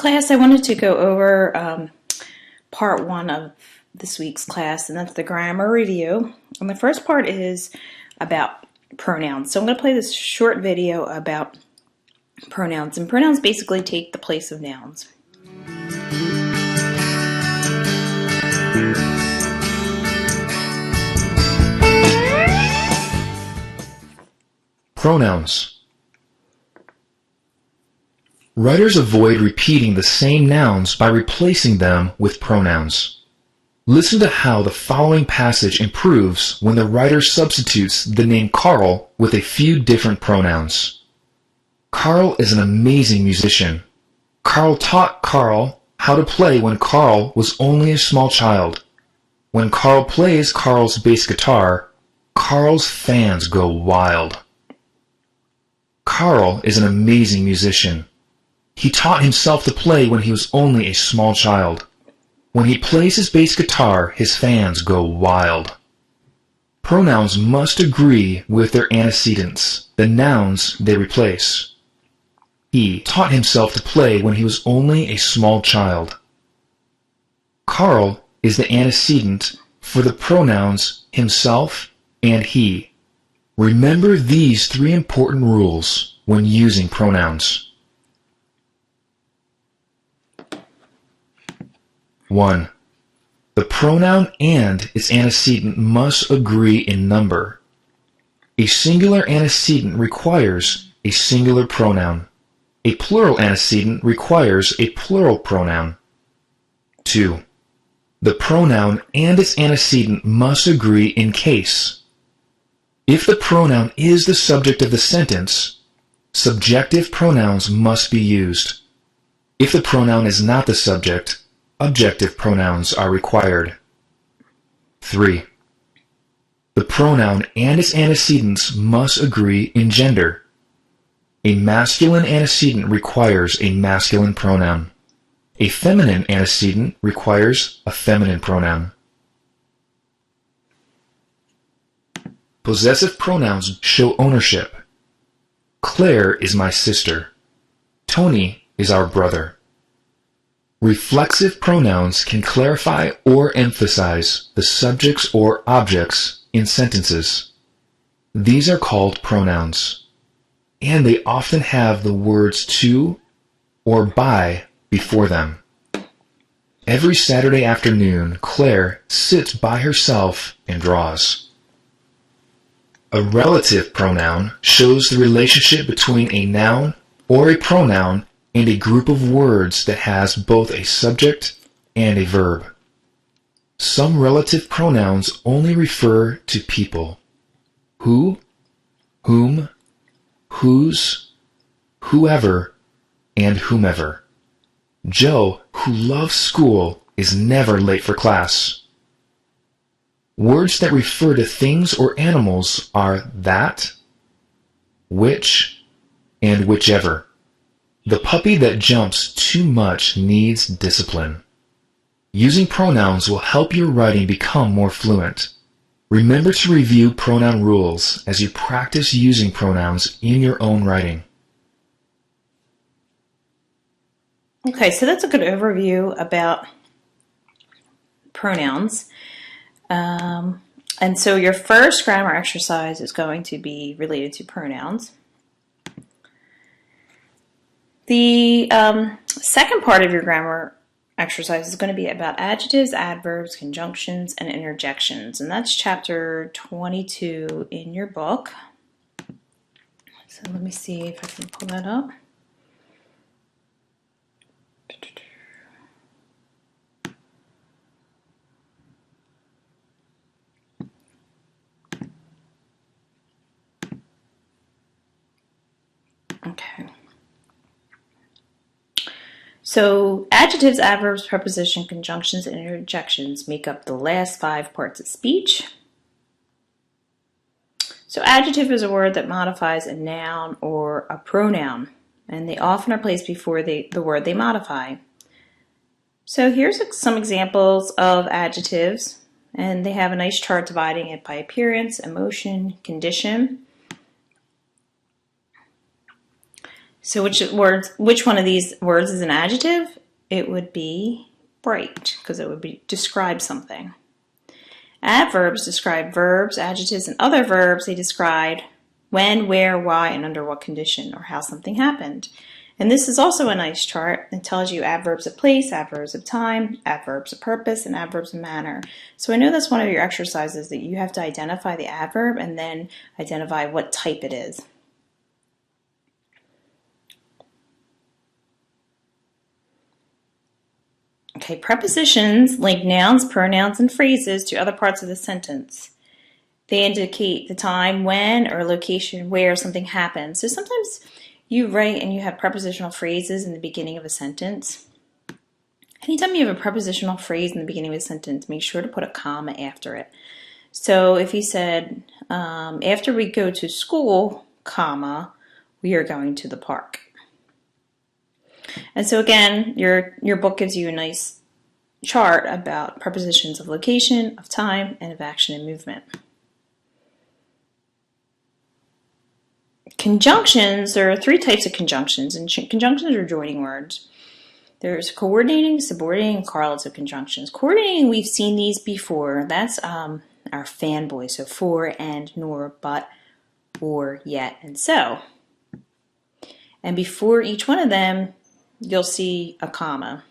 Class, I wanted to go over part one of this week's class, and that's the grammar review. And the first part is about pronouns. So I'm going to play this short video about pronouns. And pronouns basically take the place of nouns. Pronouns. Writers avoid repeating the same nouns by replacing them with pronouns. Listen to how the following passage improves when the writer substitutes the name Carl with a few different pronouns. Carl is an amazing musician. Carl taught Carl how to play when Carl was only a small child. When Carl plays Carl's bass guitar, Carl's fans go wild. Carl is an amazing musician. He taught himself to play when he was only a small child. When he plays his bass guitar, his fans go wild. Pronouns must agree with their antecedents, the nouns they replace. He taught himself to play when he was only a small child. Carl is the antecedent for the pronouns himself and he. Remember these three important rules when using pronouns. 1. The pronoun and its antecedent must agree in number. A singular antecedent requires a singular pronoun. A plural antecedent requires a plural pronoun. 2. The pronoun and its antecedent must agree in case. If the pronoun is the subject of the sentence, subjective pronouns must be used. If the pronoun is not the subject, objective pronouns are required. 3. The pronoun and its antecedents must agree in gender. A masculine antecedent requires a masculine pronoun. A feminine antecedent requires a feminine pronoun. Possessive pronouns show ownership. Claire is my sister. Tony is our brother. Reflexive pronouns can clarify or emphasize the subjects or objects in sentences. These are called pronouns, and they often have the words to or by before them. Every Saturday afternoon, Claire sits by herself and draws. A relative pronoun shows the relationship between a noun or a pronoun and a group of words that has both a subject and a verb. Some relative pronouns only refer to people. Who, whom, whose, whoever, and whomever. Joe, who loves school, is never late for class. Words that refer to things or animals are that, which, and whichever. The puppy that jumps too much needs discipline. Using pronouns will help your writing become more fluent. Remember to review pronoun rules as you practice using pronouns in your own writing. Okay, so that's a good overview about pronouns. And so your first grammar exercise is going to be related to pronouns. The second part of your grammar exercise is going to be about adjectives, adverbs, conjunctions, and interjections. And that's chapter 22 in your book. So let me see if I can pull that up. Okay. So adjectives, adverbs, preposition, conjunctions, and interjections make up the last 5 parts of speech. So adjective is a word that modifies a noun or a pronoun, and they often are placed before the word they modify. So here's some examples of adjectives, and they have a nice chart dividing it by appearance, emotion, condition. So which one of these words is an adjective? It would be bright, because it would describe something. Adverbs describe verbs, adjectives, and other verbs. They describe when, where, why, and under what condition, or how something happened. And this is also a nice chart. It tells you adverbs of place, adverbs of time, adverbs of purpose, and adverbs of manner. So I know that's one of your exercises, that you have to identify the adverb and then identify what type it is. Okay, prepositions link nouns, pronouns, and phrases to other parts of the sentence. They indicate the time, when, or location where something happens. So sometimes you write and you have prepositional phrases in the beginning of a sentence. Anytime you have a prepositional phrase in the beginning of a sentence, make sure to put a comma after it. So if you said, after we go to school, comma, we are going to the park. And so again, your book gives you a nice chart about prepositions of location, of time, and of action and movement. Conjunctions, there are three types of conjunctions, and conjunctions are joining words. There's coordinating, subordinating, and correlative conjunctions. Coordinating, we've seen these before. That's our fanboy, so for, and, nor, but, or, yet, and so. And before each one of them, you'll see a comma.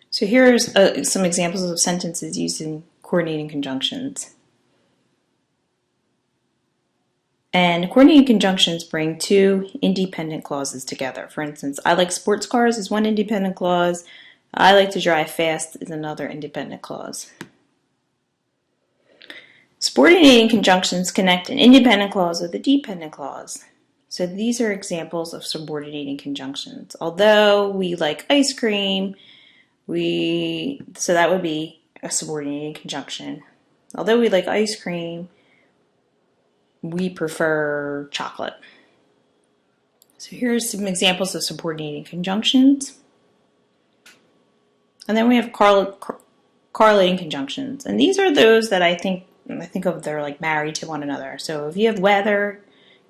So here's some examples of sentences using coordinating conjunctions. And coordinating conjunctions bring two independent clauses together. For instance, I like sports cars is one independent clause. I like to drive fast is another independent clause. Subordinating conjunctions connect an independent clause with a dependent clause. So these are examples of subordinating conjunctions. Although we like ice cream, so that would be a subordinating conjunction. Although we like ice cream, we prefer chocolate. So here's some examples of subordinating conjunctions. And then we have correlating conjunctions. And these are those that I think of, they're like married to one another. So if you have whether,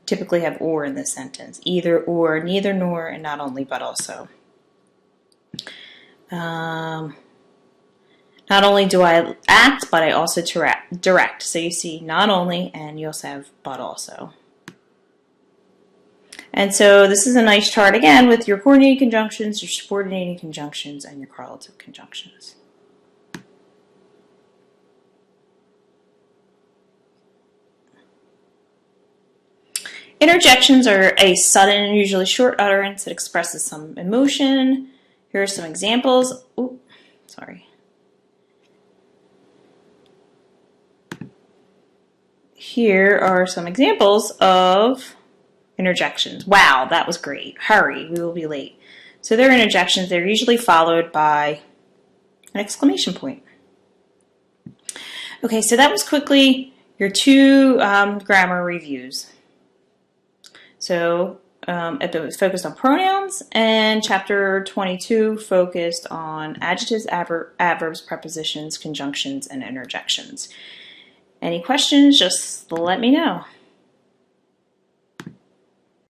typically have or in this sentence. Either or, neither nor, and not only but also. Not only do I act, but I also direct. So you see not only, and you also have but also. And so this is a nice chart again with your coordinating conjunctions, your subordinating conjunctions, and your correlative conjunctions. Interjections are a sudden and usually short utterance that expresses some emotion. Here are some examples. Ooh, sorry. Here are some examples of interjections. Wow, that was great. Hurry, we will be late. So they're interjections. They're usually followed by an exclamation point. Okay, so that was quickly your two grammar reviews. So it was focused on pronouns, and chapter 22 focused on adjectives, adverbs, prepositions, conjunctions, and interjections. Any questions, just let me know.